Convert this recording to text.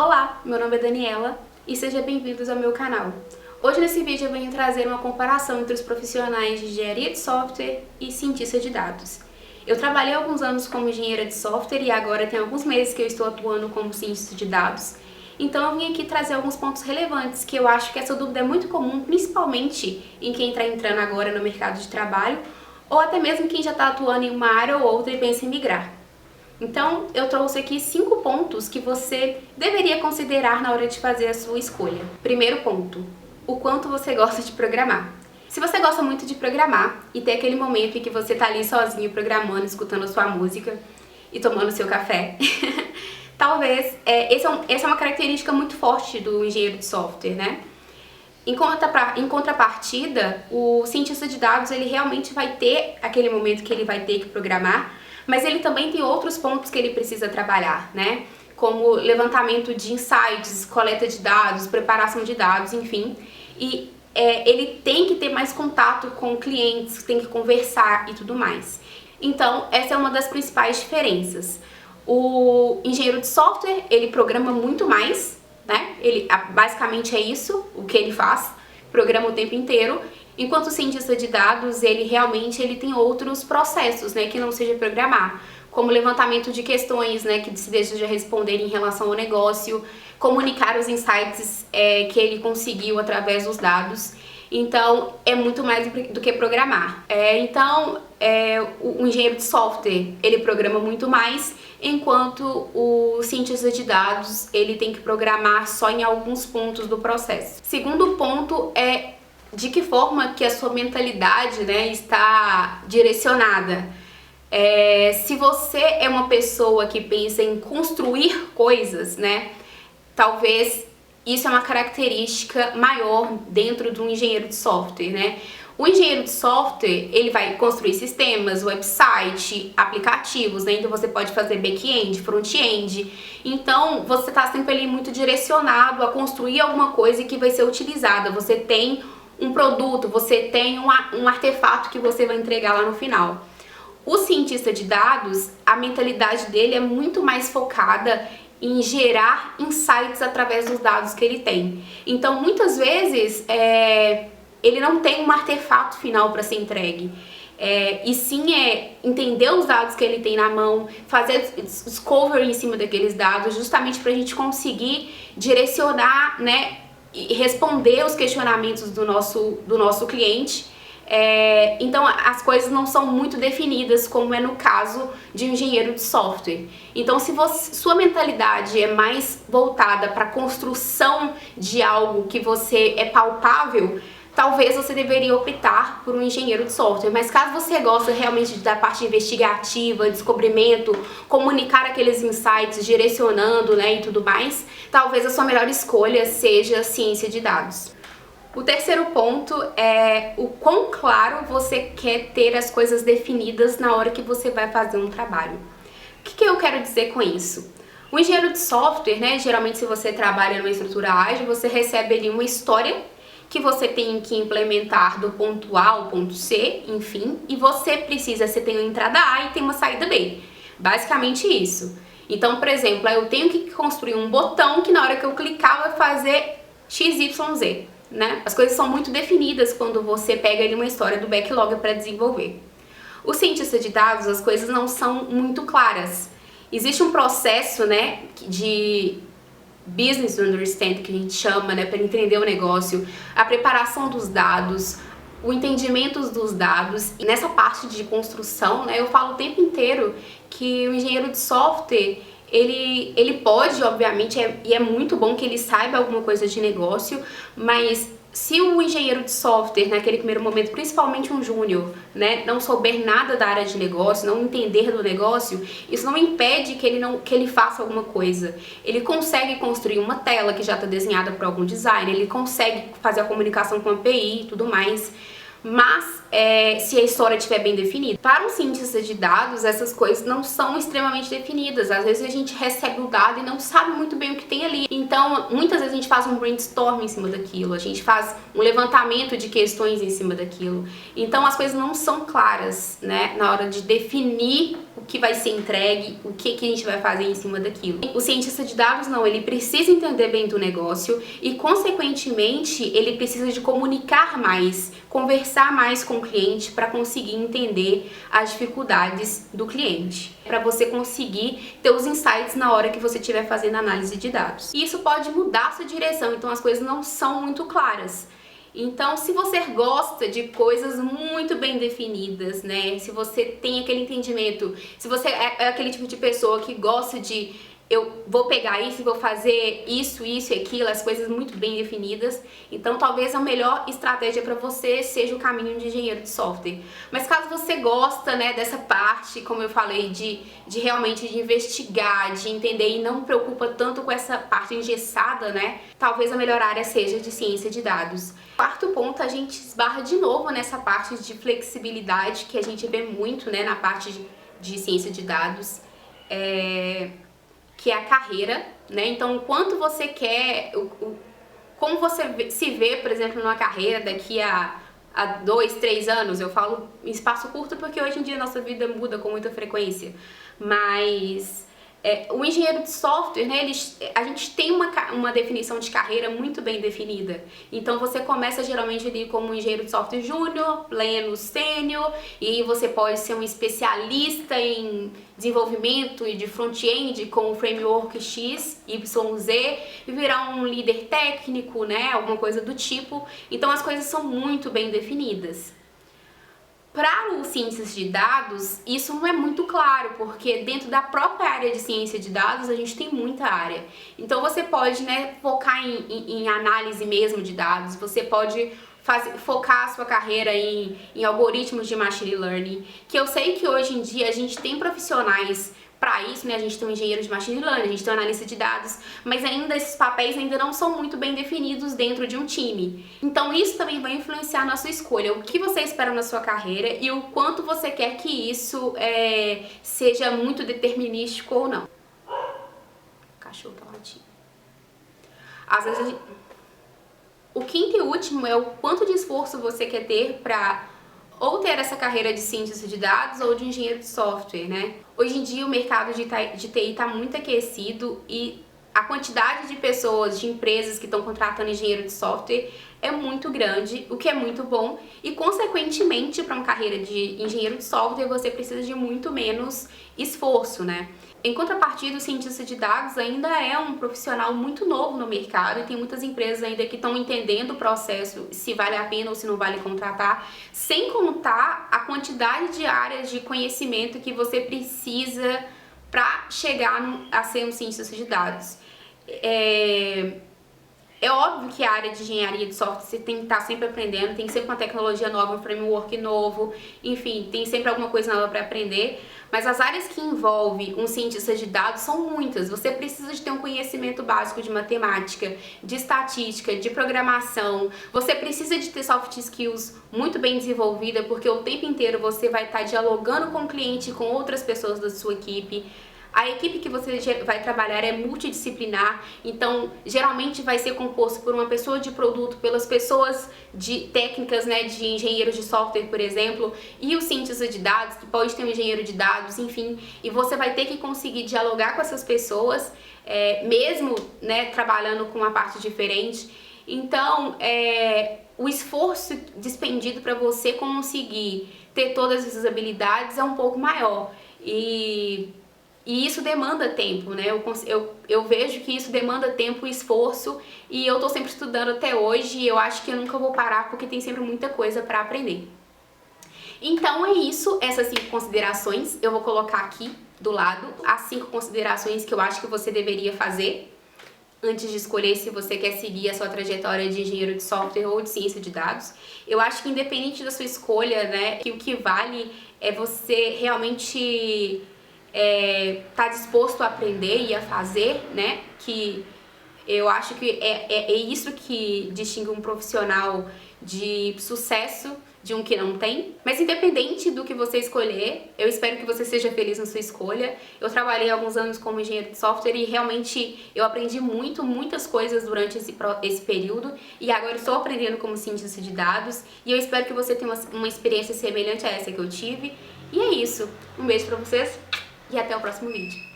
Olá, meu nome é Daniela e sejam bem-vindos ao meu canal. Hoje nesse vídeo eu venho trazer uma comparação entre os profissionais de engenharia de software e cientista de dados. Eu trabalhei alguns anos como engenheira de software e agora tem alguns meses que eu estou atuando como cientista de dados. Então eu vim aqui trazer alguns pontos relevantes que eu acho que essa dúvida é muito comum, principalmente em quem está entrando agora no mercado de trabalho ou até mesmo quem já está atuando em uma área ou outra e pensa em migrar. Então, eu trouxe aqui 5 pontos que você deveria considerar na hora de fazer a sua escolha. Primeiro ponto, o quanto você gosta de programar. Se você gosta muito de programar e tem aquele momento em que você tá ali sozinho programando, escutando a sua música e tomando seu café, talvez essa é uma característica muito forte do engenheiro de software, né? Em contrapartida, o cientista de dados ele realmente vai ter aquele momento que ele vai ter que programar, mas ele também tem outros pontos que ele precisa trabalhar, né? Como levantamento de insights, coleta de dados, preparação de dados, enfim. E ele tem que ter mais contato com clientes, tem que conversar e tudo mais. Então, essa é uma das principais diferenças. O engenheiro de software, ele programa muito mais, né? Basicamente é isso o que ele faz, programa o tempo inteiro. Enquanto o cientista de dados, ele tem outros processos, né, que não seja programar, como levantamento de questões, né, que se deseja responder em relação ao negócio, comunicar os insights que ele conseguiu através dos dados. Então, é muito mais do que programar. O engenheiro de software, ele programa muito mais, enquanto o cientista de dados, ele tem que programar só em alguns pontos do processo. Segundo ponto é de que forma que a sua mentalidade, né, está direcionada. Se você é uma pessoa que pensa em construir coisas, né, talvez isso é uma característica maior dentro de um engenheiro de software, né? O engenheiro de software, ele vai construir sistemas, website, aplicativos, né? Então você pode fazer back-end, front-end. Então você está sempre ali muito direcionado a construir alguma coisa que vai ser utilizada. Você tem um produto, você tem um artefato que você vai entregar lá no final. O cientista de dados, a mentalidade dele é muito mais focada em gerar insights através dos dados que ele tem. Então, muitas vezes, ele não tem um artefato final para ser entregue. E sim entender os dados que ele tem na mão, fazer discovery em cima daqueles dados, justamente para a gente conseguir direcionar, né, e responder os questionamentos do nosso cliente. Então as coisas não são muito definidas, como é no caso de um engenheiro de software. Então, se sua mentalidade é mais voltada para a construção de algo que você é palpável, talvez você deveria optar por um engenheiro de software. Mas caso você goste realmente da parte investigativa, descobrimento, comunicar aqueles insights, direcionando, né, e tudo mais, talvez a sua melhor escolha seja a ciência de dados. O terceiro ponto é o quão claro você quer ter as coisas definidas na hora que você vai fazer um trabalho. O que eu quero dizer com isso? O engenheiro de software, né, geralmente se você trabalha numa estrutura ágil, você recebe ali uma história que você tem que implementar do ponto A ao ponto C, enfim, e você tem uma entrada A e tem uma saída B. Basicamente isso. Então, por exemplo, eu tenho que construir um botão que na hora que eu clicar vai fazer XYZ. Né? As coisas são muito definidas quando você pega ali uma história do backlog para desenvolver. O cientista de dados, as coisas não são muito claras. Existe um processo, né, de business understanding, que a gente chama, né, para entender o negócio, a preparação dos dados, o entendimento dos dados. E nessa parte de construção, né, eu falo o tempo inteiro que o engenheiro de software ele pode, obviamente, e é muito bom que ele saiba alguma coisa de negócio, mas se o engenheiro de software, naquele primeiro momento, principalmente um júnior, né, não souber nada da área de negócio, não entender do negócio, isso não impede que ele faça alguma coisa. Ele consegue construir uma tela que já está desenhada por algum designer, ele consegue fazer a comunicação com a API e tudo mais. Mas se a história estiver bem definida. Para um cientista de dados, essas coisas não são extremamente definidas. Às vezes a gente recebe o dado e não sabe muito bem o que tem ali. Então, muitas vezes a gente faz um brainstorm em cima daquilo, a gente faz um levantamento de questões em cima daquilo. Então, as coisas não são claras, né, na hora de definir o que vai ser entregue, o que a gente vai fazer em cima daquilo. O cientista de dados não, ele precisa entender bem do negócio e, consequentemente, ele precisa de comunicar mais, conversar mais com o cliente para conseguir entender as dificuldades do cliente, para você conseguir ter os insights na hora que você estiver fazendo análise de dados. E isso pode mudar a sua direção, então as coisas não são muito claras. Então, se você gosta de coisas muito bem definidas, né? Se você tem aquele entendimento, se você é aquele tipo de pessoa que gosta de eu vou pegar isso e vou fazer isso e aquilo, as coisas muito bem definidas, então talvez a melhor estratégia para você seja o caminho de engenheiro de software. Mas caso você gosta, né, dessa parte, como eu falei, de realmente de investigar, de entender e não preocupa tanto com essa parte engessada, né, talvez a melhor área seja de ciência de dados. Quarto ponto, a gente esbarra de novo nessa parte de flexibilidade que a gente vê muito, né, na parte de ciência de dados, que é a carreira, né? Então, o quanto você quer, como você se vê, por exemplo, numa carreira daqui a 2, 3 anos. Eu falo em espaço curto porque hoje em dia a nossa vida muda com muita frequência, mas o engenheiro de software, né, a gente tem uma definição de carreira muito bem definida. Então você começa geralmente ali como um engenheiro de software júnior, pleno, sênior, e aí você pode ser um especialista em desenvolvimento e de front-end com o framework X, Y, Z, e virar um líder técnico, né, alguma coisa do tipo. Então as coisas são muito bem definidas. Para os cientistas de dados, isso não é muito claro, porque dentro da própria área de ciência de dados, a gente tem muita área. Então você pode, né, focar em análise mesmo de dados, você pode focar a sua carreira em algoritmos de machine learning, que eu sei que hoje em dia a gente tem profissionais para isso, né? A gente tem um engenheiro de machine learning, a gente tem um analista de dados, mas ainda esses papéis ainda não são muito bem definidos dentro de um time. Então isso também vai influenciar na sua escolha, o que você espera na sua carreira e o quanto você quer que isso seja muito determinístico ou não. O cachorro tá latindo. Às vezes o quinto e último é o quanto de esforço você quer ter para ou ter essa carreira de cientista de dados ou de engenheiro de software, né? Hoje em dia o mercado de TI está muito aquecido e a quantidade de pessoas, de empresas que estão contratando engenheiro de software é muito grande, o que é muito bom, e consequentemente para uma carreira de engenheiro de software você precisa de muito menos esforço, né? Em contrapartida, o cientista de dados ainda é um profissional muito novo no mercado e tem muitas empresas ainda que estão entendendo o processo, se vale a pena ou se não vale contratar, sem contar a quantidade de áreas de conhecimento que você precisa para chegar a ser um cientista de dados. É óbvio que a área de engenharia de software você tem que estar sempre aprendendo, tem sempre uma tecnologia nova, um framework novo, enfim, tem sempre alguma coisa nova para aprender, mas as áreas que envolvem um cientista de dados são muitas. Você precisa de ter um conhecimento básico de matemática, de estatística, de programação, você precisa de ter soft skills muito bem desenvolvida, porque o tempo inteiro você vai estar dialogando com o cliente e com outras pessoas da sua equipe. A equipe que você vai trabalhar é multidisciplinar, então geralmente vai ser composto por uma pessoa de produto, pelas pessoas de técnicas, né, de engenheiros de software, por exemplo, e o cientista de dados, que pode ter um engenheiro de dados, enfim, e você vai ter que conseguir dialogar com essas pessoas, mesmo, né, trabalhando com uma parte diferente. Então, o esforço despendido para você conseguir ter todas essas habilidades é um pouco maior. E isso demanda tempo, né? Eu vejo que isso demanda tempo e esforço, e eu tô sempre estudando até hoje e eu acho que eu nunca vou parar porque tem sempre muita coisa para aprender. Então é isso, essas 5 considerações eu vou colocar aqui do lado, as 5 considerações que eu acho que você deveria fazer antes de escolher se você quer seguir a sua trajetória de engenheiro de software ou de ciência de dados. Eu acho que independente da sua escolha, né, que o que vale é você realmente tá disposto a aprender e a fazer, né? Que eu acho que é isso que distingue um profissional de sucesso de um que não tem. Mas independente do que você escolher, eu espero que você seja feliz na sua escolha. Eu trabalhei alguns anos como engenheiro de software e realmente eu aprendi muitas coisas durante esse período, e agora estou aprendendo como cientista de dados, e eu espero que você tenha uma experiência semelhante a essa que eu tive. E é isso. Um beijo pra vocês e até o próximo vídeo.